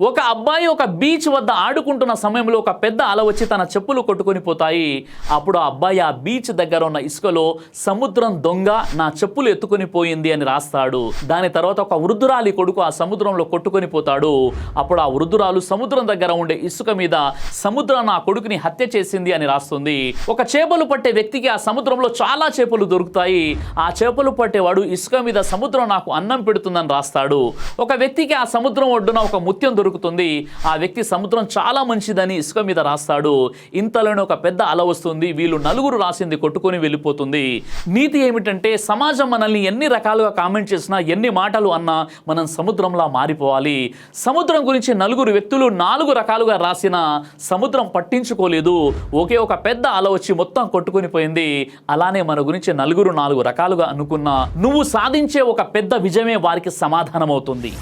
ఒక అబ్బాయి ఒక బీచ్ వద్ద ఆడుకుంటున్న సమయంలో ఒక పెద్ద అల వచ్చి తన చెప్పులు కొట్టుకొని పోతాయి. అప్పుడు ఆ అబ్బాయి ఆ బీచ్ దగ్గర ఉన్న ఇసుకలో సముద్రం దొంగ నా చెప్పులు ఎత్తుకొని పోయింది అని రాస్తాడు. దాని తర్వాత ఒక వృద్ధురాలి కొడుకు ఆ సముద్రంలో కొట్టుకొని పోతాడు. అప్పుడు ఆ వృద్ధురాలు సముద్రం దగ్గర ఉండే ఇసుక మీద సముద్రం నా కొడుకుని హత్య చేసింది అని రాస్తుంది. ఒక చేపలు పట్టే వ్యక్తికి ఆ సముద్రంలో చాలా చేపలు దొరుకుతాయి. ఆ చేపలు పట్టేవాడు ఇసుక మీద సముద్రం నాకు అన్నం పెడుతుందని రాస్తాడు. ఒక వ్యక్తికి ఆ సముద్రం ఒడ్డున ఒక ముత్యం దొరుకుతుంది. ఆ వ్యక్తి సముద్రం చాలా మంచిదని ఇసుక మీద రాస్తాడు. ఇంతలోనే ఒక పెద్ద అల వస్తుంది. వీళ్ళు నలుగురు రాసింది కొట్టుకొని వెళ్ళిపోతుంది. నీతి ఏమిటంటే సమాజం మనల్ని ఎన్ని రకాలుగా కామెంట్ చేసినా ఎన్ని మాటలు అన్నా మనం సముద్రంలా మారిపోవాలి. సముద్రం గురించి నలుగురు వ్యక్తులు 4 రకాలుగా రాసిన సముద్రం పట్టించుకోలేదు. ఒకే ఒక పెద్ద అల వచ్చి మొత్తం కొట్టుకొని పోయింది. అలానే మన గురించి నలుగురు 4 రకాలుగా అనుకున్నా నువ్వు సాధించే ఒక పెద్ద విజయమే వారికి సమాధానం అవుతుంది.